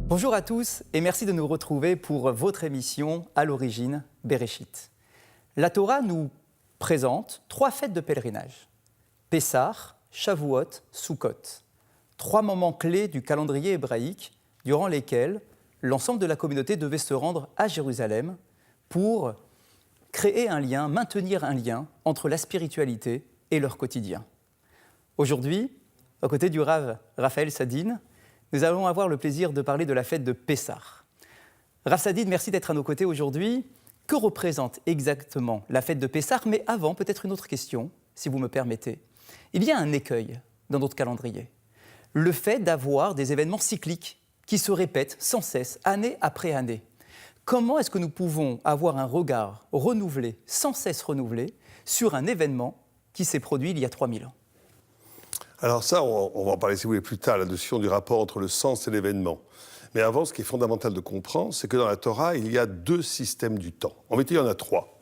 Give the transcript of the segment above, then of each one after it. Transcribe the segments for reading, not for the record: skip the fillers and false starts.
Bonjour à tous et merci de nous retrouver pour votre émission À l'origine, Bereshit. La Torah nous présente 3 fêtes de pèlerinage. Pessah, Shavuot, Sukkot. 3 moments clés du calendrier hébraïque durant lesquels l'ensemble de la communauté devait se rendre à Jérusalem pour créer un lien, maintenir un lien entre la spiritualité et leur quotidien. Aujourd'hui, aux côtés du Rav Raphaël Sadine, nous allons avoir le plaisir de parler de la fête de Pessah. Rav Sadine, merci d'être à nos côtés aujourd'hui. Que représente exactement la fête de Pessah? Mais avant, peut-être une autre question, si vous me permettez. Il y a un écueil dans notre calendrier. Le fait d'avoir des événements cycliques qui se répètent sans cesse, année après année. Comment est-ce que nous pouvons avoir un regard renouvelé, sans cesse renouvelé, sur un événement qui s'est produit il y a 3000 ans? Alors ça, on va en parler si vous voulez plus tard, la notion du rapport entre le sens et l'événement. Mais avant, ce qui est fondamental de comprendre, c'est que dans la Torah, il y a 2 systèmes du temps. En vérité, il y en a 3.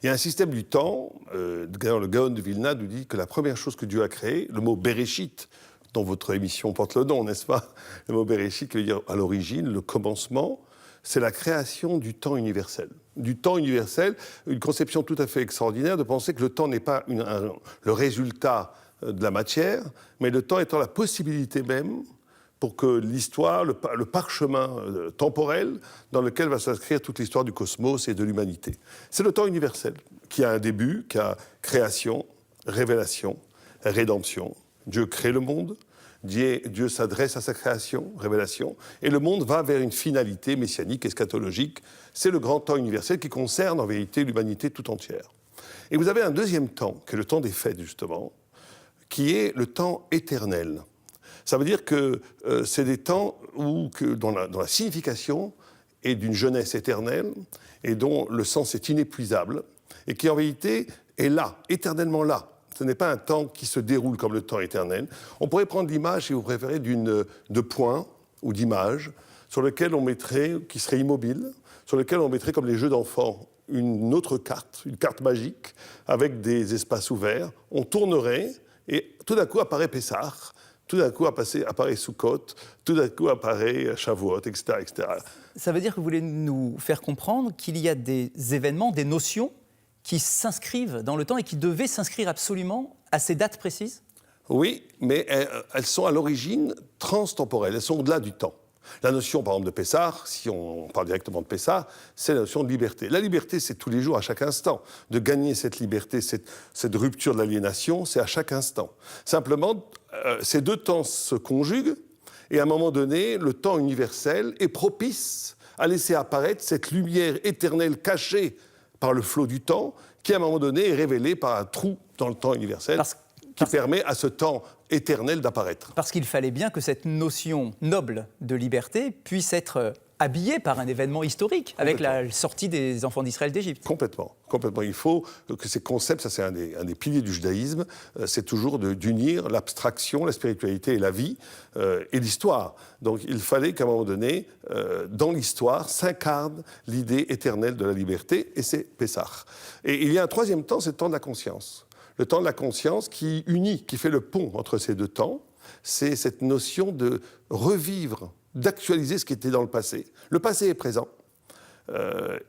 Il y a un système du temps, le Gaon de Vilna nous dit que la première chose que Dieu a créée, le mot Bereshit, dont votre émission porte le nom, n'est-ce pas? Le mot Bereshit, qui veut dire à l'origine, le commencement, c'est la création du temps universel. Du temps universel, une conception tout à fait extraordinaire de penser que le temps n'est pas le résultat de la matière, mais le temps étant la possibilité même pour que l'histoire, le parchemin temporel dans lequel va s'inscrire toute l'histoire du cosmos et de l'humanité. C'est le temps universel, qui a un début, qui a création, révélation, rédemption. Dieu crée le monde, Dieu s'adresse à sa création, révélation, et le monde va vers une finalité messianique, eschatologique. C'est le grand temps universel qui concerne en vérité l'humanité tout entière. Et vous avez un deuxième temps, qui est le temps des fêtes justement, qui est le temps éternel. Ça veut dire que c'est des temps dont la signification est d'une jeunesse éternelle et dont le sens est inépuisable et qui en vérité est là, éternellement là. Ce n'est pas un temps qui se déroule comme le temps éternel. On pourrait prendre l'image, si vous préférez, de points ou d'images sur lesquelles on mettrait, qui seraient immobiles, sur lesquelles on mettrait comme les jeux d'enfants une autre carte, une carte magique avec des espaces ouverts. On tournerait et tout d'un coup apparaît Pessah, tout d'un coup apparaît Sukkot, tout d'un coup apparaît Shavuot, etc., etc. Ça veut dire que vous voulez nous faire comprendre qu'il y a des événements, des notions qui s'inscrivent dans le temps et qui devaient s'inscrire absolument à ces dates précises? Oui, mais elles sont à l'origine transtemporelles, elles sont au-delà du temps. La notion, par exemple, de Pessah, si on parle directement de Pessah, c'est la notion de liberté. La liberté, c'est tous les jours, à chaque instant. De gagner cette liberté, cette rupture de l'aliénation, c'est à chaque instant. Simplement, ces 2 temps se conjuguent, et à un moment donné, le temps universel est propice à laisser apparaître cette lumière éternelle cachée par le flot du temps, qui, à un moment donné, est révélée par un trou dans le temps universel, qui permet à ce temps éternel d'apparaître. Parce qu'il fallait bien que cette notion noble de liberté puisse être habillée par un événement historique, avec la sortie des enfants d'Israël d'Égypte. Complètement. Il faut que ces concepts, ça c'est un des piliers du judaïsme, c'est toujours d'unir l'abstraction, la spiritualité et la vie, et l'histoire. Donc il fallait qu'à un moment donné, dans l'histoire, s'incarne l'idée éternelle de la liberté, et c'est Pessah. Et il y a un 3e temps, c'est le temps de la conscience. Le temps de la conscience qui unit, qui fait le pont entre ces 2 temps, c'est cette notion de revivre, d'actualiser ce qui était dans le passé. Le passé est présent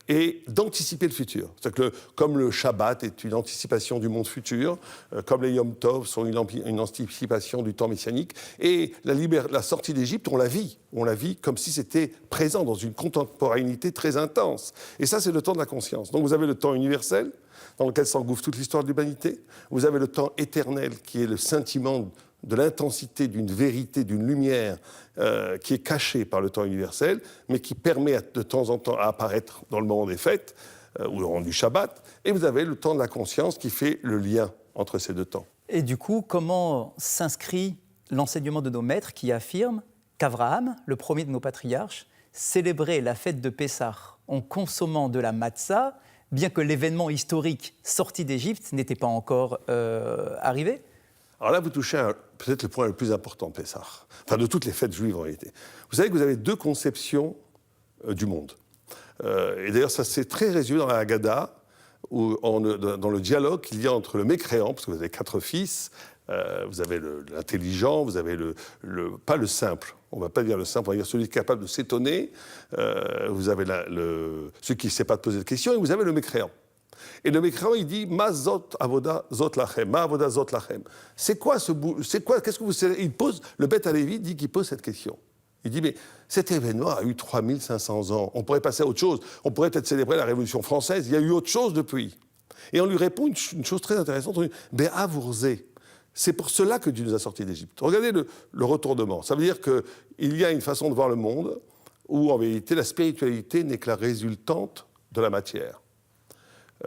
et d'anticiper le futur. C'est-à-dire que comme le Shabbat est une anticipation du monde futur, comme les Yom Tov sont une anticipation du temps messianique, et la sortie d'Égypte, on la vit comme si c'était présent dans une contemporanéité très intense. Et ça, c'est le temps de la conscience. Donc vous avez le temps universel, dans lequel s'engouffre toute l'histoire de l'humanité. Vous avez le temps éternel, qui est le scintillement de l'intensité d'une vérité, d'une lumière qui est cachée par le temps universel, mais qui permet de temps en temps à apparaître dans le moment des fêtes, ou le moment du Shabbat. Et vous avez le temps de la conscience qui fait le lien entre ces 2 temps. Et du coup, comment s'inscrit l'enseignement de nos maîtres qui affirment qu'Abraham, le premier de nos patriarches, célébrait la fête de Pessah en consommant de la matzah, bien que l'événement historique sorti d'Égypte n'était pas encore arrivé? Alors là, vous touchez peut-être le point le plus important de Pessah, enfin de toutes les fêtes juives en réalité. Vous savez que vous avez 2 conceptions du monde. Et d'ailleurs, ça s'est très résumé dans la Haggadah, dans le dialogue qu'il y a entre le mécréant, parce que vous avez 4 fils, Vous avez l'intelligent, vous avez pas le simple, on ne va pas dire le simple, on va dire celui qui est capable de s'étonner, vous avez celui qui ne sait pas poser de questions, et vous avez le mécréant. Et le mécréant, il dit « Ma zot avoda zot lachem, ma avoda zot lachem ». C'est quoi qu'est-ce que vous savez? Il pose, le Beth Halevi dit qu'il pose cette question. Il dit « Mais cet événement a eu 3500 ans, on pourrait passer à autre chose, on pourrait peut-être célébrer la Révolution française, il y a eu autre chose depuis ». Et on lui répond une chose très intéressante, on lui dit « Be'avurze ». C'est pour cela que Dieu nous a sortis d'Égypte. Regardez le retournement. Ça veut dire qu'il y a une façon de voir le monde où, en vérité, la spiritualité n'est que la résultante de la matière.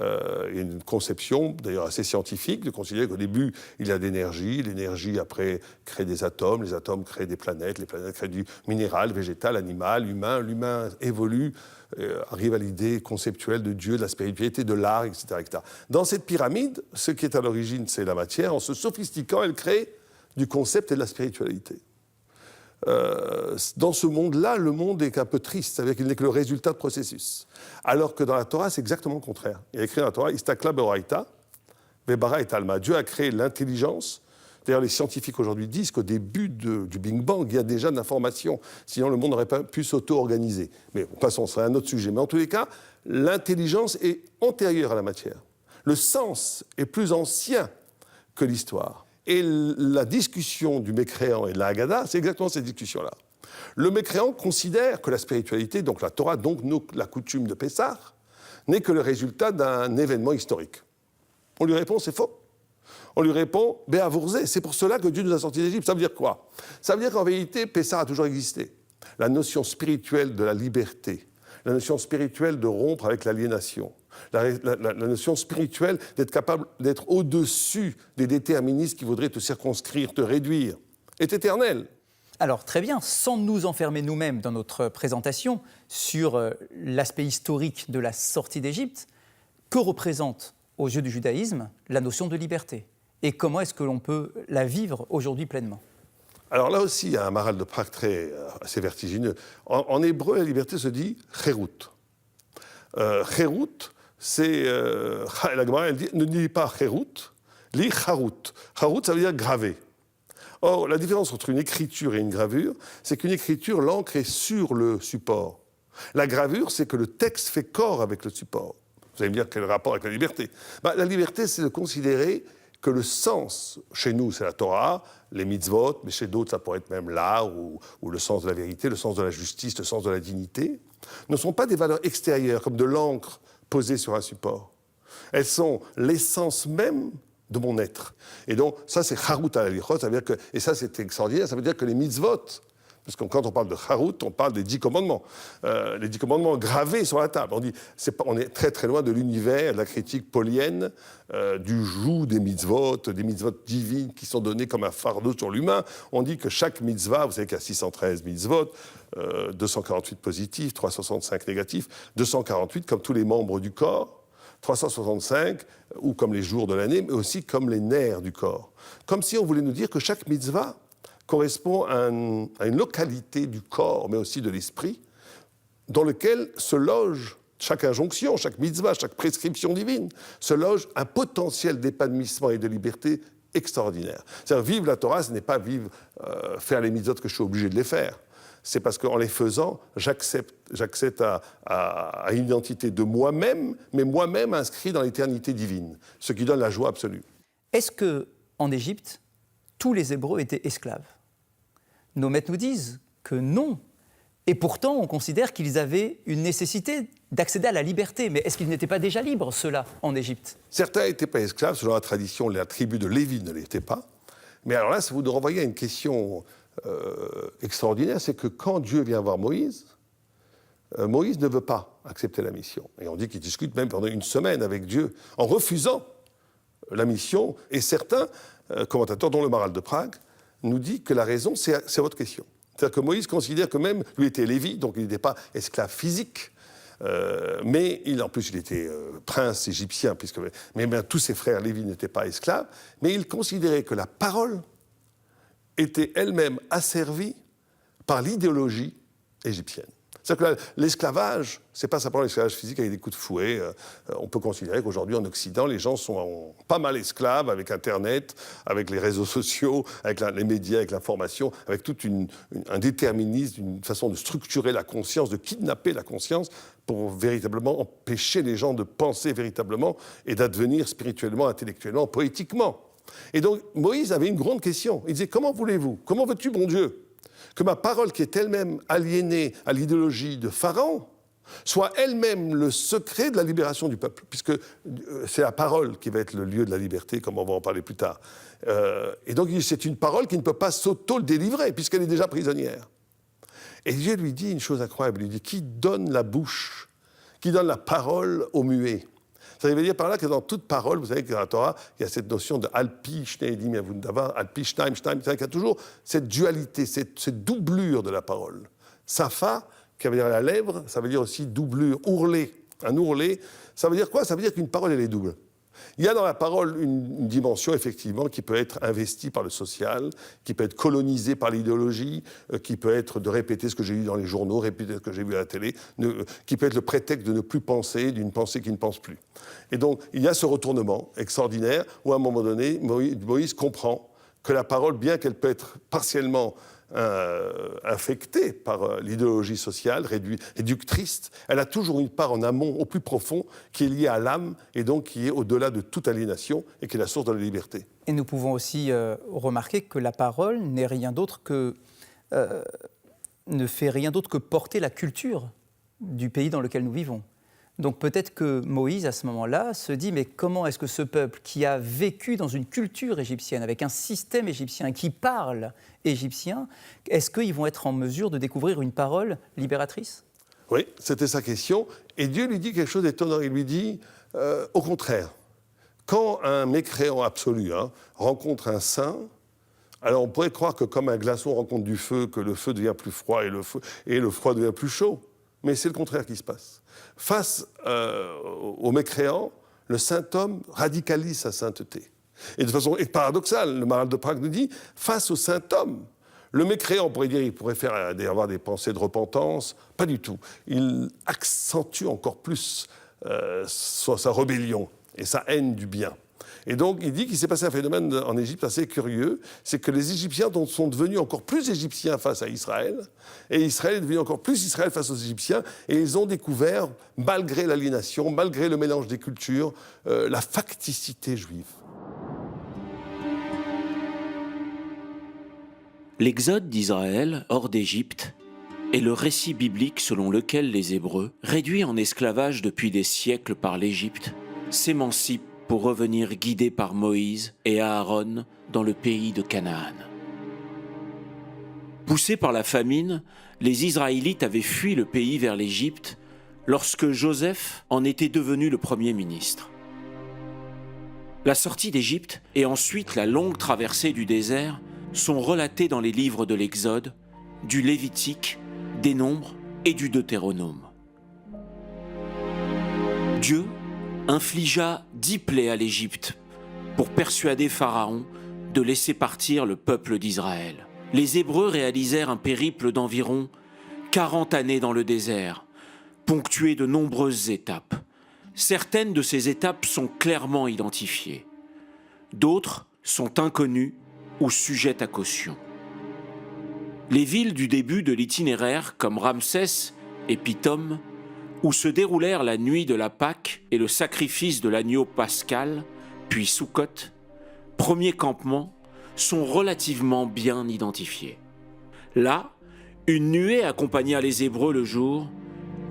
Il y a une conception, d'ailleurs assez scientifique, de considérer qu'au début, il y a d'énergie. L'énergie, après, crée des atomes. Les atomes créent des planètes. Les planètes créent du minéral, végétal, animal, humain. L'humain évolue, arrive à l'idée conceptuelle de Dieu, de la spiritualité, de l'art, etc., etc. Dans cette pyramide, ce qui est à l'origine, c'est la matière. En se sophistiquant, elle crée du concept et de la spiritualité. Dans ce monde-là, le monde est un peu triste, c'est-à-dire qu'il n'est que le résultat de processus. Alors que dans la Torah, c'est exactement le contraire. Il y a écrit dans la Torah, Istakla beoraita, vebara et alma. Dieu a créé l'intelligence. D'ailleurs, les scientifiques aujourd'hui disent qu'au début du Big Bang, il y a déjà de l'information. Sinon, le monde n'aurait pas pu s'auto-organiser. Mais passons, ce serait un autre sujet. Mais en tous les cas, l'intelligence est antérieure à la matière. Le sens est plus ancien que l'histoire. Et la discussion du mécréant et de la Haggadah, c'est exactement cette discussion-là. Le mécréant considère que la spiritualité, donc la Torah, donc la coutume de Pessah, n'est que le résultat d'un événement historique. On lui répond, c'est faux. On lui répond, Be'avurze, c'est pour cela que Dieu nous a sortis d'Égypte. Ça veut dire quoi? Ça veut dire qu'en vérité, Pessah a toujours existé. La notion spirituelle de la liberté, la notion spirituelle de rompre avec l'aliénation, la notion spirituelle d'être capable d'être au-dessus des déterministes qui voudraient te circonscrire, te réduire, est éternelle. Alors très bien, sans nous enfermer nous-mêmes dans notre présentation sur l'aspect historique de la sortie d'Égypte, que représente aux yeux du judaïsme la notion de liberté? Et comment est-ce que l'on peut la vivre aujourd'hui pleinement? Alors là aussi, il y a un maral de Prague assez vertigineux. En hébreu, la liberté se dit « cherut ». Cherut, c'est... la Gemara, elle dit, ne dit pas cherut, lit charut. Charut, ça veut dire gravé. Or, la différence entre une écriture et une gravure, c'est qu'une écriture, l'encre est sur le support. La gravure, c'est que le texte fait corps avec le support. Vous allez me dire quel rapport avec la liberté? La liberté, c'est de considérer que le sens, chez nous, c'est la Torah, les mitzvot, mais chez d'autres, ça pourrait être même l'art ou le sens de la vérité, le sens de la justice, le sens de la dignité, ne sont pas des valeurs extérieures, comme de l'encre posée sur un support. Elles sont l'essence même de mon être. Et donc, ça, c'est charut à la lichot, ça veut dire que, et ça, c'est extraordinaire, ça veut dire que les mitzvot, parce que quand on parle de charut, on parle des 10 commandements. Les 10 commandements gravés sur la table. On est très très loin de l'univers, de la critique paulienne, du joug des mitzvot divines qui sont données comme un fardeau sur l'humain. On dit que chaque mitzvah, vous savez qu'il y a 613 mitzvot, 248 positifs, 365 négatifs, 248 comme tous les membres du corps, 365 ou comme les jours de l'année, mais aussi comme les nerfs du corps. Comme si on voulait nous dire que chaque mitzvah correspond à une localité du corps, mais aussi de l'esprit, dans lequel se loge chaque injonction, chaque mitzvah, chaque prescription divine, se loge un potentiel d'épanouissement et de liberté extraordinaire. C'est-à-dire, vivre la Torah, ce n'est pas faire les mitzvot que je suis obligé de les faire. C'est parce qu'en les faisant, j'accède à une identité de moi-même, mais moi-même inscrit dans l'éternité divine, ce qui donne la joie absolue. Est-ce qu'en Égypte, tous les Hébreux étaient esclaves? Nos maîtres nous disent que non. Et pourtant, on considère qu'ils avaient une nécessité d'accéder à la liberté. Mais est-ce qu'ils n'étaient pas déjà libres, ceux-là, en Égypte? Certains n'étaient pas esclaves, selon la tradition, la tribu de Lévi ne l'était pas. Mais alors là, ça vous renvoie à une question extraordinaire, c'est que quand Dieu vient voir Moïse, Moïse ne veut pas accepter la mission. Et on dit qu'il discute même pendant une semaine avec Dieu, en refusant la mission. Et certains commentateurs, dont le Maral de Prague, nous dit que la raison, c'est votre question. C'est-à-dire que Moïse considère que même, lui était lévi, donc il n'était pas esclave physique, mais en plus il était prince égyptien, mais tous ses frères lévis n'étaient pas esclaves, mais il considérait que la parole était elle-même asservie par l'idéologie égyptienne. C'est-à-dire que l'esclavage, c'est pas simplement l'esclavage physique avec des coups de fouet. On peut considérer qu'aujourd'hui, en Occident, les gens sont pas mal esclaves avec Internet, avec les réseaux sociaux, avec les médias, avec l'information, avec tout un déterminisme, une façon de structurer la conscience, de kidnapper la conscience pour véritablement empêcher les gens de penser véritablement et d'advenir spirituellement, intellectuellement, poétiquement. Et donc, Moïse avait une grande question. Il disait, comment voulez-vous, comment veux-tu, mon Dieu, que ma parole, qui est elle-même aliénée à l'idéologie de Pharaon, soit elle-même le secret de la libération du peuple, puisque c'est la parole qui va être le lieu de la liberté, comme on va en parler plus tard. Et donc, c'est une parole qui ne peut pas s'auto-délivrer, puisqu'elle est déjà prisonnière. Et Dieu lui dit une chose incroyable, il lui dit, qui donne la bouche, qui donne la parole aux muets? Ça veut dire par là que dans toute parole, vous savez que dans la Torah, il y a cette notion de alpi, shneedim, yavundavar, alpi, shnaim, shnaim, il y a toujours cette dualité, cette doublure de la parole. Safa, qui veut dire la lèvre, ça veut dire aussi doublure, ourler. Un ourler, ça veut dire quoi? Ça veut dire qu'une parole, elle est double. Il y a dans la parole une dimension, effectivement, qui peut être investie par le social, qui peut être colonisée par l'idéologie, qui peut être de répéter ce que j'ai lu dans les journaux, répéter ce que j'ai vu à la télé, qui peut être le prétexte de ne plus penser, d'une pensée qui ne pense plus. Et donc, il y a ce retournement extraordinaire où, à un moment donné, Moïse comprend que la parole, bien qu'elle peut être partiellement infectée par l'idéologie sociale, réductrice, elle a toujours une part en amont, au plus profond, qui est liée à l'âme et donc qui est au-delà de toute aliénation et qui est la source de la liberté. Et nous pouvons aussi remarquer que la parole n'est rien d'autre que, ne fait rien d'autre que porter la culture du pays dans lequel nous vivons. Donc peut-être que Moïse, à ce moment-là, se dit « mais comment est-ce que ce peuple qui a vécu dans une culture égyptienne, avec un système égyptien, qui parle égyptien, est-ce qu'ils vont être en mesure de découvrir une parole libératrice ?» Oui, c'était sa question. Et Dieu lui dit quelque chose d'étonnant. Il lui dit, au contraire, quand un mécréant absolu rencontre un saint, alors on pourrait croire que comme un glaçon rencontre du feu, que le feu devient plus froid et le froid devient plus chaud. Mais c'est le contraire qui se passe. Face au mécréant, le saint homme radicalise sa sainteté. Et de façon paradoxale, le Maharal de Prague nous dit, face au saint homme, le mécréant, on pourrait dire, il pourrait avoir des pensées de repentance. Pas du tout. Il accentue encore plus sa rébellion et sa haine du bien. Et donc, il dit qu'il s'est passé un phénomène en Égypte assez curieux, c'est que les Égyptiens sont devenus encore plus Égyptiens face à Israël, et Israël est devenu encore plus Israël face aux Égyptiens, et ils ont découvert, malgré l'aliénation, malgré le mélange des cultures, la facticité juive. L'exode d'Israël hors d'Égypte est le récit biblique selon lequel les Hébreux, réduits en esclavage depuis des siècles par l'Égypte, s'émancipent pour revenir guidés par Moïse et Aaron dans le pays de Canaan. Poussés par la famine, les Israélites avaient fui le pays vers l'Égypte lorsque Joseph en était devenu le premier ministre. La sortie d'Égypte et ensuite la longue traversée du désert sont relatées dans les livres de l'Exode, du Lévitique, des Nombres et du Deutéronome. Dieu infligea 10 plaies à l'Égypte pour persuader Pharaon de laisser partir le peuple d'Israël. Les Hébreux réalisèrent un périple d'environ 40 années dans le désert, ponctué de nombreuses étapes. Certaines de ces étapes sont clairement identifiées. D'autres sont inconnues ou sujettes à caution. Les villes du début de l'itinéraire, comme Ramsès et Pithom, où se déroulèrent la nuit de la Pâque et le sacrifice de l'agneau pascal, puis Soukhot, premier campement, sont relativement bien identifiés. Là, une nuée accompagna les Hébreux le jour,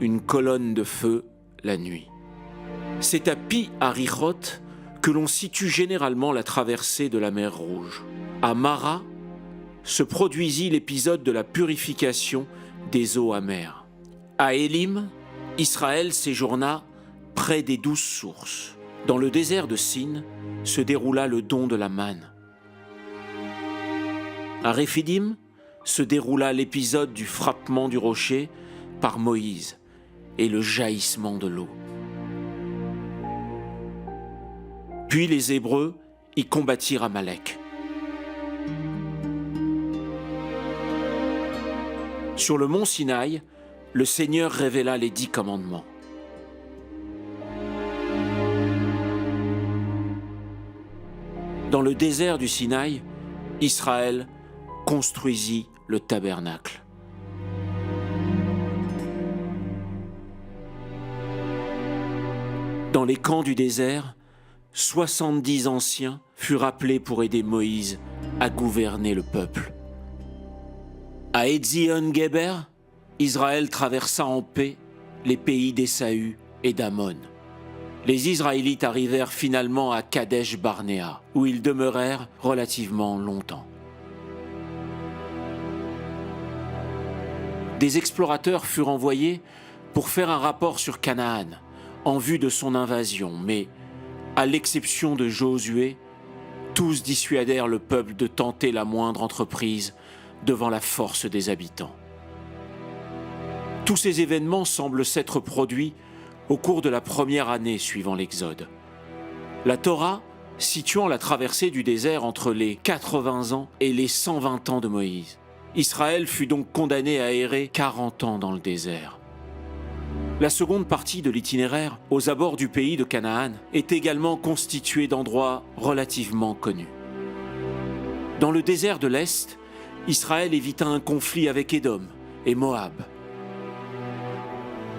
une colonne de feu la nuit. C'est à Pi-Harichot que l'on situe généralement la traversée de la mer Rouge. À Mara se produisit l'épisode de la purification des eaux amères. À Élim, Israël séjourna près des 12 sources. Dans le désert de Sin se déroula le don de la manne. À Réphidim se déroula l'épisode du frappement du rocher par Moïse et le jaillissement de l'eau. Puis les Hébreux y combattirent Amalek. Sur le mont Sinaï, le Seigneur révéla les 10 commandements. Dans le désert du Sinaï, Israël construisit le tabernacle. Dans les camps du désert, 70 anciens furent appelés pour aider Moïse à gouverner le peuple. À Etzion-Géber, Israël traversa en paix les pays d'Ésaü et d'Amon. Les Israélites arrivèrent finalement à Kadesh-Barnéa, où ils demeurèrent relativement longtemps. Des explorateurs furent envoyés pour faire un rapport sur Canaan, en vue de son invasion, mais, à l'exception de Josué, tous dissuadèrent le peuple de tenter la moindre entreprise devant la force des habitants. Tous ces événements semblent s'être produits au cours de la première année suivant l'Exode. La Torah situant la traversée du désert entre les 80 ans et les 120 ans de Moïse. Israël fut donc condamné à errer 40 ans dans le désert. La seconde partie de l'itinéraire, aux abords du pays de Canaan, est également constituée d'endroits relativement connus. Dans le désert de l'Est, Israël évita un conflit avec Édom et Moab.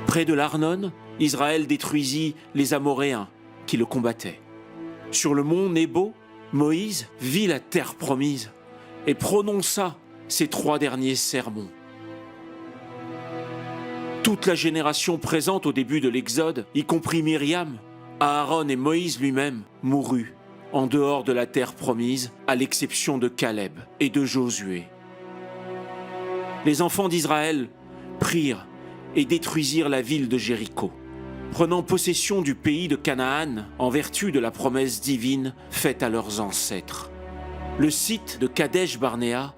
Près de l'Arnon, Israël détruisit les Amoréens qui le combattaient. Sur le mont Nebo, Moïse vit la terre promise et prononça ses 3 derniers sermons. Toute la génération présente au début de l'Exode, y compris Myriam, Aaron et Moïse lui-même, mourut en dehors de la terre promise, à l'exception de Caleb et de Josué. Les enfants d'Israël prirent et détruisirent la ville de Jéricho, prenant possession du pays de Canaan en vertu de la promesse divine faite à leurs ancêtres. Le site de Kadesh-Barnéa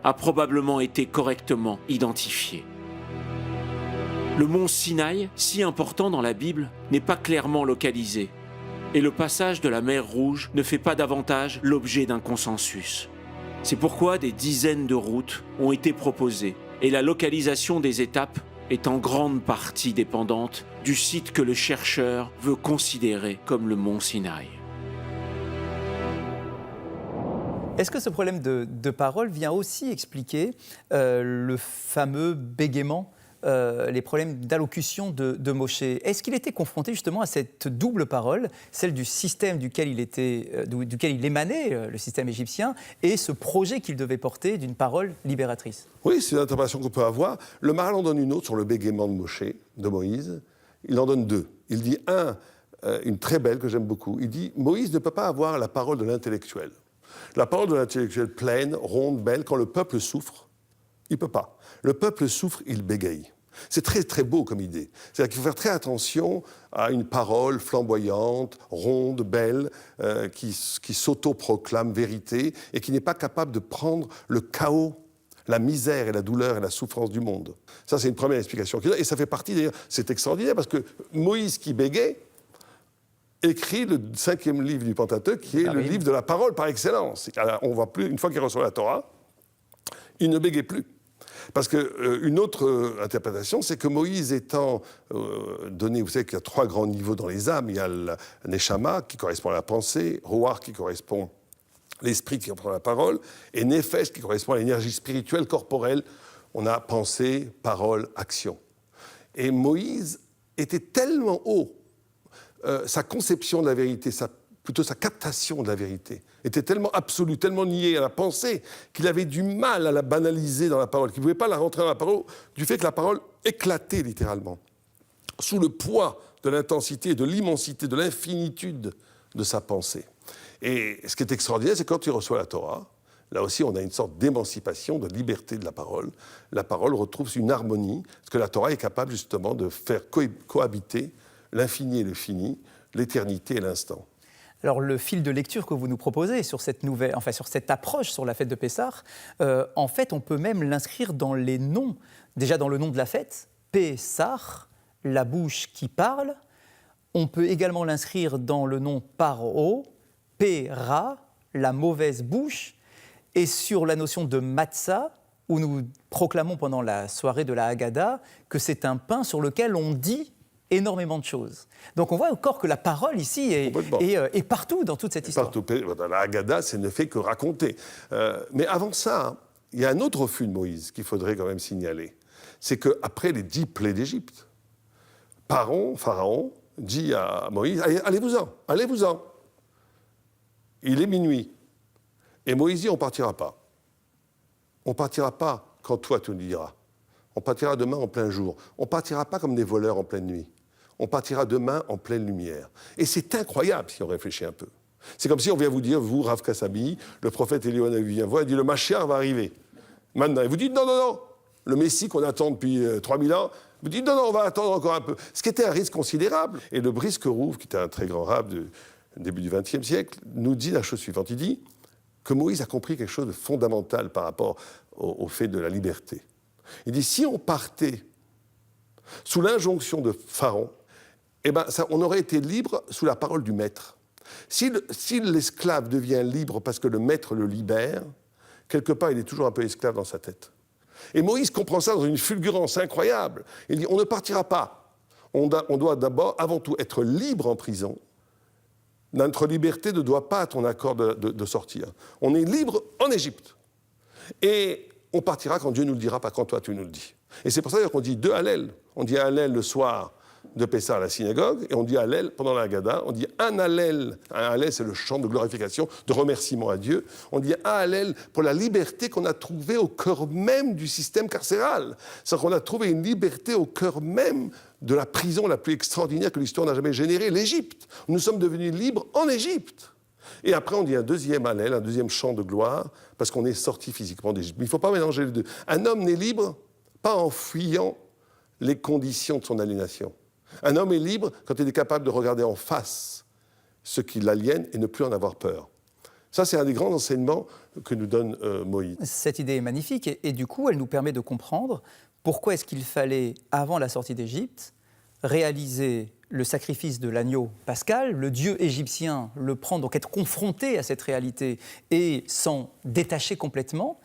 a probablement été correctement identifié. Le mont Sinaï, si important dans la Bible, n'est pas clairement localisé, et le passage de la mer Rouge ne fait pas davantage l'objet d'un consensus. C'est pourquoi des dizaines de routes ont été proposées, et la localisation des étapes est en grande partie dépendante du site que le chercheur veut considérer comme le mont Sinaï. Est-ce que ce problème de parole vient aussi expliquer le fameux bégaiement, les problèmes d'allocution de Moshe? Est-ce qu'il était confronté justement à cette double parole, celle du système duquel il émanait, le système égyptien, et ce projet qu'il devait porter d'une parole libératrice? Oui, c'est une interprétation qu'on peut avoir. Le Maharal en donne une autre sur le bégaiement de Moshe, de Moïse. Il en donne 2. Il dit une très belle que j'aime beaucoup. Il dit « Moïse ne peut pas avoir la parole de l'intellectuel. La parole de l'intellectuel pleine, ronde, belle, quand le peuple souffre, il ne peut pas. Le peuple souffre, il bégaye. » C'est très, très beau comme idée. C'est-à-dire qu'il faut faire très attention à une parole flamboyante, ronde, belle, qui s'autoproclame vérité et qui n'est pas capable de prendre le chaos, la misère et la douleur et la souffrance du monde. Ça, c'est une première explication. Et ça fait partie, d'ailleurs, c'est extraordinaire, parce que Moïse qui bégait écrit le 5e livre du Pentateuque, qui est le livre de la parole par excellence. Alors, on voit plus, une fois qu'il reçoit la Torah, il ne bégait plus. Parce qu'une autre interprétation, c'est que Moïse étant donné, vous savez qu'il y a 3 grands niveaux dans les âmes. Il y a le Neshama, qui correspond à la pensée, Ruach, qui correspond à l'esprit, qui correspond à la parole, et Nefesh, qui correspond à l'énergie spirituelle, corporelle. On a pensée, parole, action. Et Moïse était tellement haut, sa conception de la vérité, plutôt sa captation de la vérité, était tellement absolue, tellement liée à la pensée, qu'il avait du mal à la banaliser dans la parole, qu'il ne pouvait pas la rentrer dans la parole, du fait que la parole éclatait littéralement, sous le poids de l'intensité, de l'immensité, de l'infinitude de sa pensée. Et ce qui est extraordinaire, c'est quand il reçoit la Torah, là aussi on a une sorte d'émancipation, de liberté de la parole retrouve une harmonie, parce que la Torah est capable justement de faire cohabiter l'infini et le fini, l'éternité et l'instant. Alors, le fil de lecture que vous nous proposez sur cette approche sur la fête de Pessah, en fait, on peut même l'inscrire dans les noms. Déjà dans le nom de la fête, Pessah, la bouche qui parle. On peut également l'inscrire dans le nom Paro, Pera, la mauvaise bouche. Et sur la notion de Matzah, où nous proclamons pendant la soirée de la Haggadah que c'est un pain sur lequel on dit énormément de choses. Donc on voit encore que la parole ici est partout dans toute cette histoire. Partout. La Haggadah, ça ne fait que raconter. Mais avant ça, il y a un autre refus de Moïse qu'il faudrait quand même signaler. C'est qu'après les 10 plaies d'Égypte, Pharaon dit à Moïse, allez-vous-en. Il est minuit. Et Moïse dit, on ne partira pas. On ne partira pas quand toi tu nous diras. On partira demain en plein jour. On ne partira pas comme des voleurs en pleine nuit. On partira demain en pleine lumière. Et c'est incroyable si on réfléchit un peu. C'est comme si on vient vous dire, vous, Rav Kassabi, le prophète Eliyahu vient voir et dit, le Mashiach va arriver. Maintenant, et vous dites, non, le Messie qu'on attend depuis 3000 ans, vous dites, non, on va attendre encore un peu. Ce qui était un risque considérable. Et le Briske Rouv, qui était un très grand rave du début du XXe siècle, nous dit la chose suivante. Il dit que Moïse a compris quelque chose de fondamental par rapport au fait de la liberté. Il dit, si on partait sous l'injonction de Pharaon, on aurait été libre sous la parole du maître. Si l'esclave devient libre parce que le maître le libère, quelque part, il est toujours un peu esclave dans sa tête. Et Moïse comprend ça dans une fulgurance incroyable. Il dit, on ne partira pas. On doit d'abord, avant tout, être libre en prison. Notre liberté ne doit pas être en accord de sortir. On est libre en Égypte. Et on partira quand Dieu nous le dira, pas quand toi tu nous le dis. Et c'est pour ça qu'on dit 2 Hallel. On dit un Hallel le soir de Pessah à la synagogue, et on dit Hallel pendant la Haggadah. On dit un Hallel. Un Hallel, c'est le chant de glorification, de remerciement à Dieu. On dit un Hallel pour la liberté qu'on a trouvée au cœur même du système carcéral. C'est-à-dire qu'on a trouvé une liberté au cœur même de la prison la plus extraordinaire que l'histoire n'a jamais générée, l'Égypte. Nous sommes devenus libres en Égypte. Et après, on dit un deuxième Hallel, un deuxième chant de gloire, parce qu'on est sorti physiquement d'Égypte. Mais il ne faut pas mélanger les deux. Un homme n'est libre pas en fuyant les conditions de son aliénation. Un homme est libre quand il est capable de regarder en face ce qui l'aliène et ne plus en avoir peur. Ça, c'est un des grands enseignements que nous donne Moïse. Cette idée est magnifique et du coup, elle nous permet de comprendre pourquoi est-ce qu'il fallait, avant la sortie d'Égypte, réaliser le sacrifice de l'agneau pascal, le dieu égyptien le prend, donc être confronté à cette réalité et s'en détacher complètement,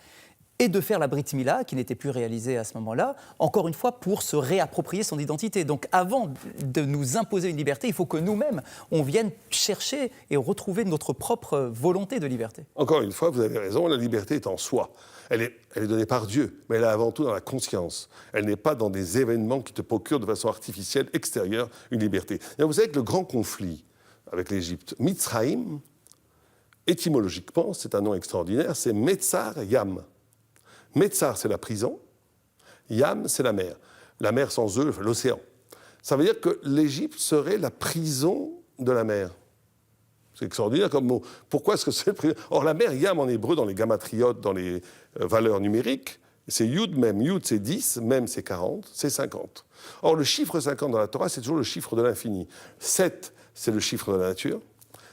et de faire la Brit Mila, qui n'était plus réalisée à ce moment-là, encore une fois, pour se réapproprier son identité. Donc avant de nous imposer une liberté, il faut que nous-mêmes, on vienne chercher et retrouver notre propre volonté de liberté. Encore une fois, vous avez raison, la liberté est en soi. Elle est donnée par Dieu, mais elle est avant tout dans la conscience. Elle n'est pas dans des événements qui te procurent de façon artificielle, extérieure, une liberté. Et vous savez que le grand conflit avec l'Égypte, Mitzraïm, étymologiquement, c'est un nom extraordinaire, c'est Metzar Yam. Metzar, c'est la prison. Yam, c'est la mer. La mer sans eux, l'océan. Ça veut dire que l'Égypte serait la prison de la mer. C'est extraordinaire comme mot. Pourquoi est-ce que c'est le prison ? Or, la mer, Yam en hébreu, dans les gammatriotes, dans les valeurs numériques, c'est Yud même. Yud, c'est 10, même, c'est 40, c'est 50. Or, le chiffre 50 dans la Torah, c'est toujours le chiffre de l'infini. 7, c'est le chiffre de la nature.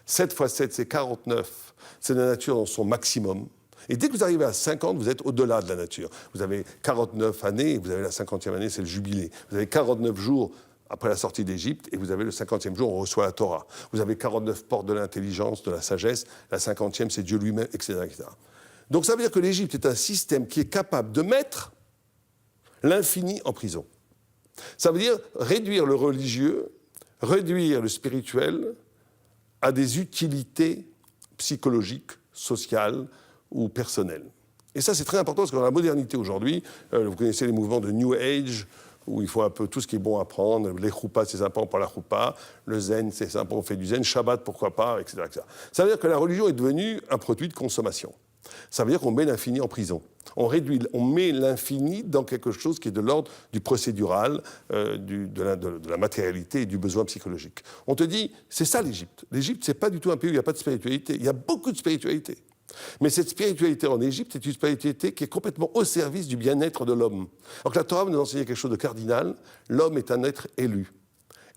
7 fois 7, c'est 49. C'est la nature dans son maximum. Et dès que vous arrivez à 50, vous êtes au-delà de la nature. Vous avez 49 années, et vous avez la 50e année, c'est le jubilé. Vous avez 49 jours après la sortie d'Égypte, et vous avez le 50e jour, on reçoit la Torah. Vous avez 49 portes de l'intelligence, de la sagesse, la 50e, c'est Dieu lui-même, etc., etc. Donc ça veut dire que l'Égypte est un système qui est capable de mettre l'infini en prison. Ça veut dire réduire le religieux, réduire le spirituel à des utilités psychologiques, sociales, ou personnel. Et ça, c'est très important parce que dans la modernité aujourd'hui, vous connaissez les mouvements de New Age, où il faut un peu tout ce qui est bon à prendre. Les choupas, c'est sympa, on prend la choupa. Le zen, c'est sympa, on fait du zen. Shabbat, pourquoi pas, etc., etc. Ça veut dire que la religion est devenue un produit de consommation. Ça veut dire qu'on met l'infini en prison. On met l'infini dans quelque chose qui est de l'ordre du procédural, de la matérialité et du besoin psychologique. On te dit, c'est ça l'Égypte. L'Égypte, c'est pas du tout un pays où il n'y a pas de spiritualité. Il y a beaucoup de spiritualité. Mais cette spiritualité en Égypte est une spiritualité qui est complètement au service du bien-être de l'homme. Alors que la Torah nous enseignait quelque chose de cardinal, l'homme est un être élu.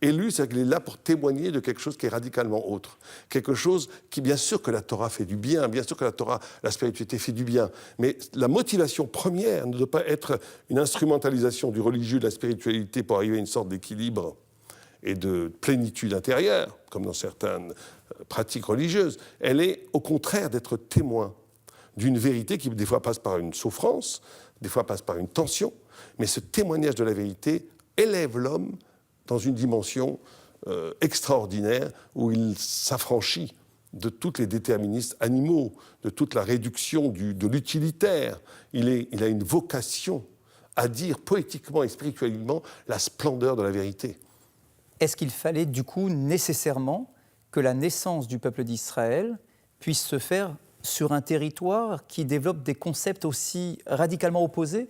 Élu, c'est qu'il est là pour témoigner de quelque chose qui est radicalement autre. Quelque chose qui, bien sûr que la Torah fait du bien, bien sûr que la spiritualité fait du bien, mais la motivation première ne doit pas être une instrumentalisation du religieux, de la spiritualité pour arriver à une sorte d'équilibre et de plénitude intérieure, comme dans certaines pratiques religieuses. Elle est au contraire d'être témoin d'une vérité qui des fois passe par une souffrance, des fois passe par une tension, mais ce témoignage de la vérité élève l'homme dans une dimension extraordinaire où il s'affranchit de tous les déterministes animaux, de toute la réduction de l'utilitaire. Il a une vocation à dire poétiquement et spirituellement la splendeur de la vérité. Est-ce qu'il fallait du coup nécessairement que la naissance du peuple d'Israël puisse se faire sur un territoire qui développe des concepts aussi radicalement opposés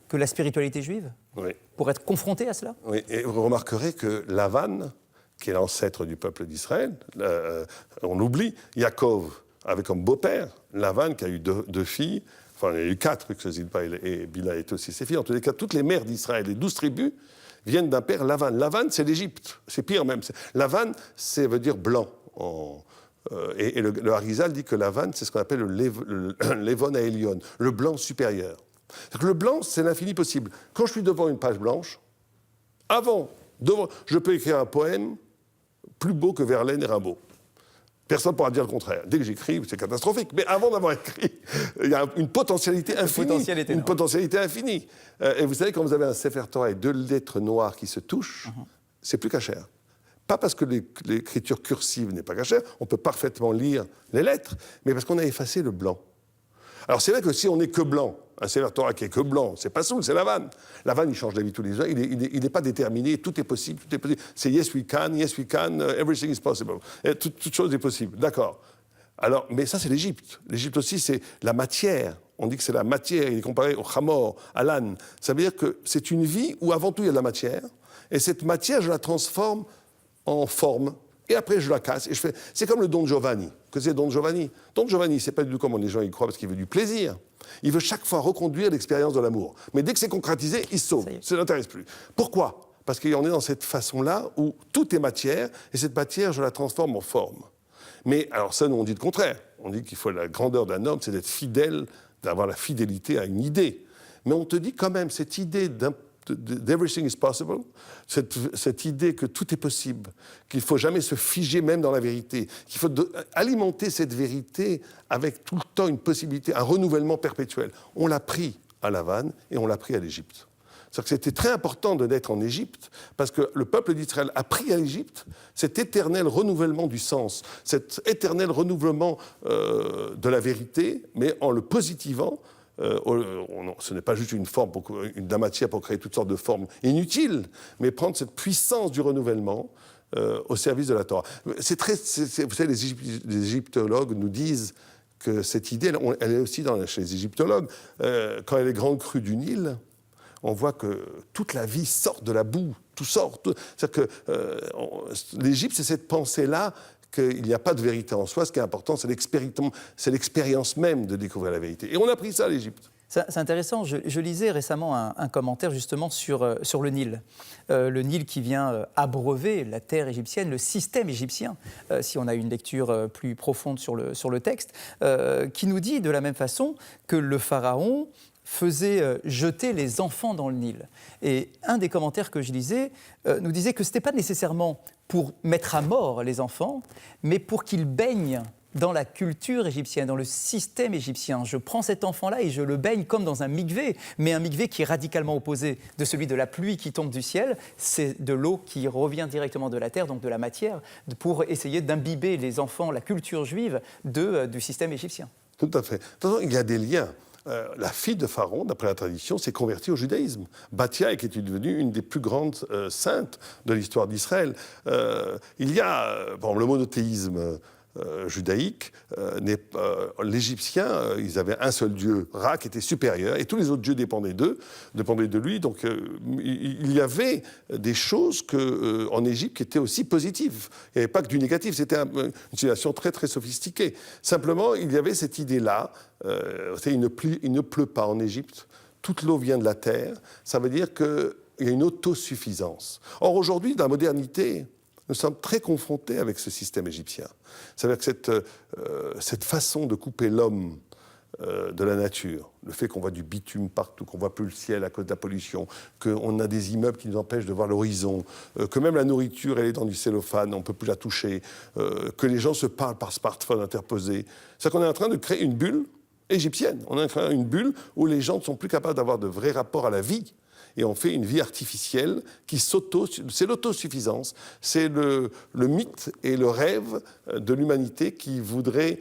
que la spiritualité juive, Oui. pour être confronté à cela? Oui, et vous remarquerez que Lavan, qui est l'ancêtre du peuple d'Israël, on l'oublie, Yaakov avait comme beau-père Lavan qui a eu deux filles, enfin il y a eu 4, puisque Zilpa et Bila étaient aussi ses filles. En tous les cas, toutes les mères d'Israël, les 12 tribus, viennent d'un père Lavan. Lavan, c'est l'Égypte, c'est pire même. Lavan, ça veut dire blanc. Et le Harizal dit que Lavan, c'est ce qu'on appelle le Levon Aelion, le blanc supérieur. Le blanc, c'est l'infini possible. Quand je suis devant une page blanche, je peux écrire un poème plus beau que Verlaine et Rimbaud. Personne ne pourra dire le contraire. Dès que j'écris, c'est catastrophique. Mais avant d'avoir écrit, il y a une potentialité infinie. Une potentialité infinie. Et vous savez, quand vous avez un Sefer Torah et 2 lettres noires qui se touchent, c'est plus cachère. Pas parce que l'écriture cursive n'est pas cachère, on peut parfaitement lire les lettres, mais parce qu'on a effacé le blanc. Alors c'est vrai que si on n'est que blanc, un Sefer Torah qui est que blanc, c'est pas Soul, c'est Lavan. Lavan, il change la vie tous les jours, il n'est pas déterminé, tout est possible. C'est yes we can, everything is possible. Toute chose est possible, d'accord. Alors, mais ça c'est l'Égypte. L'Égypte aussi c'est la matière. On dit que c'est la matière, il est comparé au chamor, à l'âne. Ça veut dire que c'est une vie où avant tout il y a de la matière, et cette matière je la transforme en forme. Et après, je la casse et je fais... C'est comme le Don Giovanni. Que c'est Don Giovanni? Don Giovanni, c'est pas du tout comme les gens y croient parce qu'il veut du plaisir. Il veut chaque fois reconduire l'expérience de l'amour. Mais dès que c'est concrétisé, il se sauve. Ça ne l'intéresse plus. Pourquoi? Parce qu'on est dans cette façon-là où tout est matière et cette matière, je la transforme en forme. Mais alors ça, nous, on dit le contraire. On dit qu'il faut la grandeur d'un homme, c'est d'être fidèle, d'avoir la fidélité à une idée. Mais on te dit quand même, cette idée d'everything is possible, cette idée que tout est possible, qu'il ne faut jamais se figer même dans la vérité, qu'il faut alimenter cette vérité avec tout le temps une possibilité, un renouvellement perpétuel. On l'a pris à Lavan et on l'a pris à l'Égypte. C'est-à-dire que c'était très important de naître en Égypte parce que le peuple d'Israël a pris à l'Égypte cet éternel renouvellement du sens, cet éternel renouvellement de la vérité, mais en le positivant. Ce n'est pas juste une forme, de la matière pour créer toutes sortes de formes inutiles, mais prendre cette puissance du renouvellement au service de la Torah. Vous savez, les égyptologues nous disent que cette idée, elle est aussi chez les égyptologues. Quand il y a les grandes crues du Nil, on voit que toute la vie sort de la boue, tout sort. C'est-à-dire que l'Égypte, c'est cette pensée-là qu'il n'y a pas de vérité en soi. Ce qui est important, c'est l'expérience même de découvrir la vérité. Et on a pris ça à l'Égypte. C'est intéressant. Je lisais récemment un commentaire justement sur le Nil. Le Nil qui vient abreuver la terre égyptienne, le système égyptien, si on a une lecture plus profonde sur le texte, qui nous dit de la même façon que le pharaon faisait jeter les enfants dans le Nil. Et un des commentaires que je lisais nous disait que ce n'était pas nécessairement pour mettre à mort les enfants, mais pour qu'ils baignent dans la culture égyptienne, dans le système égyptien. Je prends cet enfant-là et je le baigne comme dans un mikvé, mais un mikvé qui est radicalement opposé de celui de la pluie qui tombe du ciel. C'est de l'eau qui revient directement de la terre, donc de la matière, pour essayer d'imbiber les enfants, la culture juive du système égyptien. Tout à fait. De toute façon, il y a des liens. La fille de Pharaon, d'après la tradition, s'est convertie au judaïsme. Bathia, qui est devenue une des plus grandes saintes de l'histoire d'Israël. Il y a, par exemple, le monothéisme judaïque, l'Égyptien, ils avaient un seul dieu, Ra, qui était supérieur, et tous les autres dieux dépendaient de lui. Donc il y avait des choses en Égypte qui étaient aussi positives. Il n'y avait pas que du négatif, c'était une situation très très sophistiquée. Simplement, il y avait cette idée-là, il ne pleut pas en Égypte, toute l'eau vient de la terre, ça veut dire qu'il y a une autosuffisance. Or aujourd'hui, dans la modernité, nous sommes très confrontés avec ce système égyptien. C'est-à-dire que cette façon de couper l'homme de la nature, le fait qu'on voit du bitume partout, qu'on ne voit plus le ciel à cause de la pollution, qu'on a des immeubles qui nous empêchent de voir l'horizon, que même la nourriture, elle est dans du cellophane, on ne peut plus la toucher, que les gens se parlent par smartphone interposé. C'est-à-dire qu'on est en train de créer une bulle égyptienne. On a créé une bulle où les gens ne sont plus capables d'avoir de vrais rapports à la vie. Et on fait une vie artificielle qui c'est l'autosuffisance, c'est le mythe et le rêve de l'humanité qui voudrait,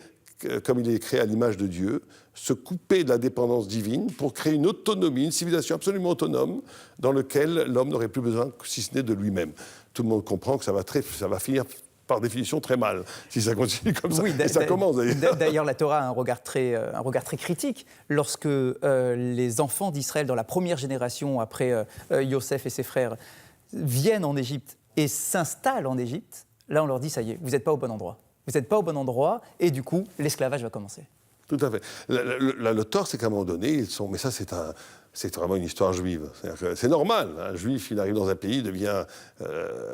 comme il est créé à l'image de Dieu, se couper de la dépendance divine pour créer une autonomie, une civilisation absolument autonome dans laquelle l'homme n'aurait plus besoin, si ce n'est de lui-même. Tout le monde comprend que ça va finir par définition très mal, si ça continue comme ça. Oui, et ça commence d'ailleurs. D'ailleurs, la Torah a un regard très critique. Lorsque les enfants d'Israël, dans la première génération après Yosef et ses frères, viennent en Égypte et s'installent en Égypte, là on leur dit, ça y est, vous n'êtes pas au bon endroit. Vous n'êtes pas au bon endroit et du coup, l'esclavage va commencer. Tout à fait. Le tort, c'est qu'à un moment donné, mais ça c'est vraiment une histoire juive. C'est normal, un juif, il arrive dans un pays, il devient...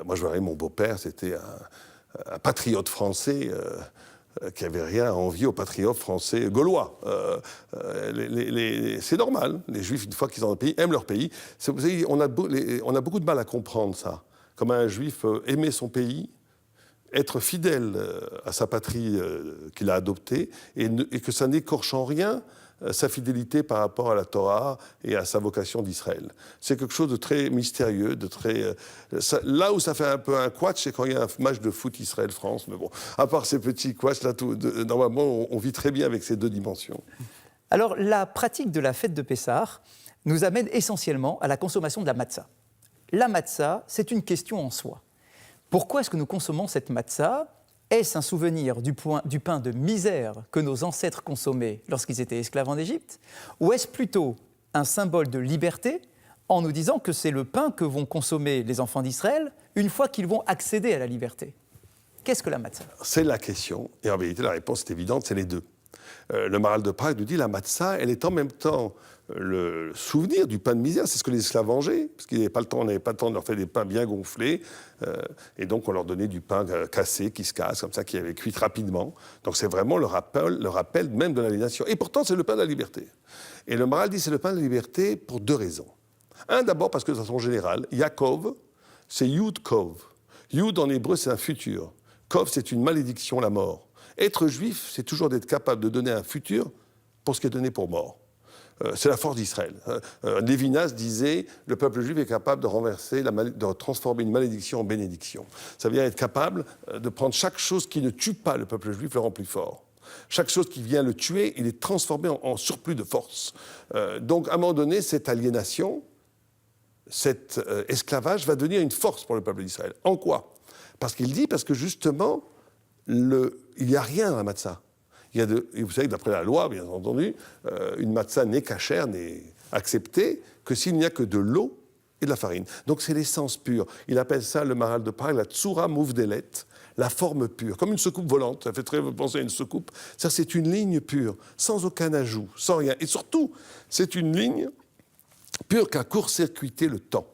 moi je me rappelle, mon beau-père, c'était un patriote français qui n'avait rien à envier aux patriotes français gaulois. C'est normal, les juifs, une fois qu'ils sont dans un pays, aiment leur pays. Vous savez, on a beaucoup de mal à comprendre ça. Comment un juif aimer son pays, être fidèle à sa patrie qu'il a adoptée, et que ça n'écorche en rien sa fidélité par rapport à la Torah et à sa vocation d'Israël. C'est quelque chose de très mystérieux, là où ça fait un peu un quatsch, c'est quand il y a un match de foot Israël-France, mais bon, à part ces petits quatschs, là, normalement, on vit très bien avec ces deux dimensions. Alors, la pratique de la fête de Pessah nous amène essentiellement à la consommation de la matzah. La matzah, c'est une question en soi. Pourquoi est-ce que nous consommons cette matzah ? Est-ce un souvenir du pain de misère que nos ancêtres consommaient lorsqu'ils étaient esclaves en Égypte ? Ou est-ce plutôt un symbole de liberté en nous disant que c'est le pain que vont consommer les enfants d'Israël une fois qu'ils vont accéder à la liberté ? Qu'est-ce que la matzah ? C'est la question, et en vérité la réponse est évidente, c'est les deux. Le Maharal de Prague nous dit la matzah, elle est en même temps le souvenir du pain de misère, c'est ce que les esclaves mangeaient, parce qu'on n'avait pas le temps de leur faire des pains bien gonflés, et donc on leur donnait du pain cassé, qui se casse, comme ça, qui avait cuit rapidement. Donc c'est vraiment le rappel même de l'aliénation. Et pourtant, c'est le pain de la liberté. Et le Maharal dit c'est le pain de la liberté pour deux raisons. Un, d'abord, parce que de façon générale, Yaakov, c'est Yud Kov. Yud, en hébreu, c'est un futur. Kov, c'est une malédiction, la mort. Être juif, c'est toujours d'être capable de donner un futur pour ce qui est donné pour mort. C'est la force d'Israël. Lévinas disait le peuple juif est capable de transformer une malédiction en bénédiction. Ça veut dire être capable de prendre chaque chose qui ne tue pas le peuple juif, le rend plus fort. Chaque chose qui vient le tuer, il est transformé en surplus de force. Donc, à un moment donné, cette aliénation, cet esclavage va devenir une force pour le peuple d'Israël. En quoi ? Parce que justement, il n'y a rien dans la matzah. Et vous savez que d'après la loi, bien entendu, une matzah n'est cachère, n'est acceptée que s'il n'y a que de l'eau et de la farine. Donc c'est l'essence pure. Il appelle ça, le Maharal de Prague, la tsura mouvdelet, la forme pure, comme une soucoupe volante. Ça fait très penser à une soucoupe. C'est une ligne pure, sans aucun ajout, sans rien. Et surtout, c'est une ligne pure qui a court-circuité le temps.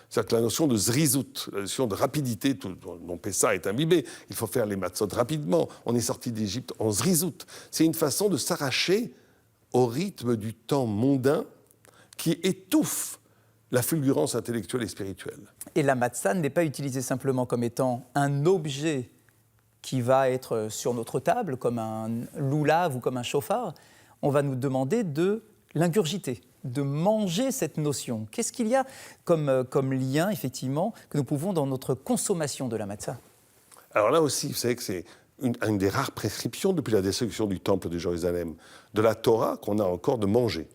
C'est-à-dire que la notion de zrizout, la notion de rapidité, dont Pessah est imbibé, il faut faire les matzot rapidement, on est sorti d'Égypte en zrizout. C'est une façon de s'arracher au rythme du temps mondain qui étouffe la fulgurance intellectuelle et spirituelle. Et la matzah n'est pas utilisée simplement comme étant un objet qui va être sur notre table, comme un loulav ou comme un chauffard. On va nous demander de l'ingurgiter, de manger cette notion. Qu'est-ce qu'il y a comme lien, effectivement, que nous pouvons dans notre consommation de la matzah ? Alors là aussi, vous savez que c'est une des rares prescriptions depuis la destruction du temple de Jérusalem, de la Torah qu'on a encore de manger.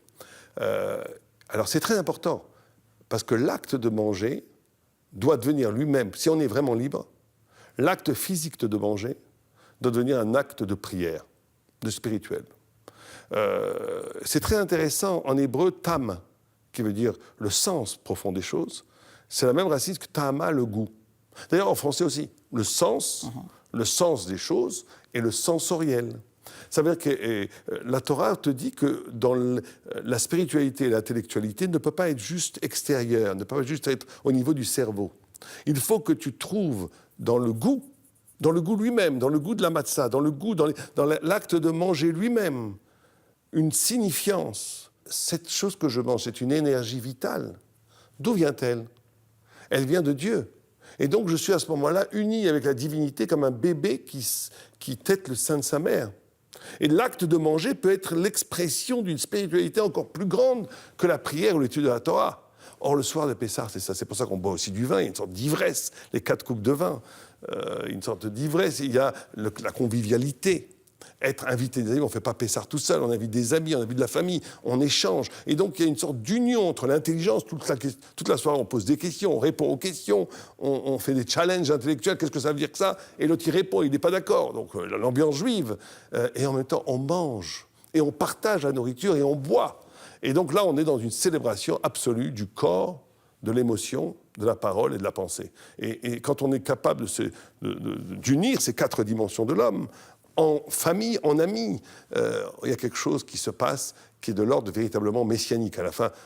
Alors c'est très important, parce que l'acte de manger doit devenir lui-même, si on est vraiment libre, l'acte physique de manger doit devenir un acte de prière, de spirituel. C'est très intéressant, en hébreu, tam, qui veut dire le sens profond des choses, c'est la même racine que tama, le goût. D'ailleurs, en français aussi, le sens des choses et le sensoriel. Ça veut dire que la Torah te dit que dans la spiritualité et l'intellectualité ne peut pas être juste extérieure, ne peut pas juste être au niveau du cerveau. Il faut que tu trouves dans le goût lui-même, dans le goût de la matzah, dans l'acte de manger lui-même, une signifiance. Cette chose que je mange, c'est une énergie vitale. D'où vient-elle ? Elle vient de Dieu. Et donc je suis à ce moment-là uni avec la divinité comme un bébé qui tète le sein de sa mère. Et l'acte de manger peut être l'expression d'une spiritualité encore plus grande que la prière ou l'étude de la Torah. Or, le soir de Pessah, c'est ça. C'est pour ça qu'on boit aussi du vin. Il y a une sorte d'ivresse, les 4 coupes de vin. Une sorte d'ivresse. Il y a la convivialité. Être invité des amis, on ne fait pas Pessah tout seul, on invite des amis, on invite de la famille, on échange. Et donc, il y a une sorte d'union entre l'intelligence. Toute la soirée, on pose des questions, on répond aux questions, on fait des challenges intellectuels. Qu'est-ce que ça veut dire que ça? Et l'autre, il répond, il n'est pas d'accord. Donc, l'ambiance juive. Et en même temps, on mange. Et on partage la nourriture et on boit. Et donc là, on est dans une célébration absolue du corps, de l'émotion, de la parole et de la pensée. Et quand on est capable d'unir ces 4 dimensions de l'homme, en famille, en amis, il y a quelque chose qui se passe qui est de l'ordre véritablement messianique. À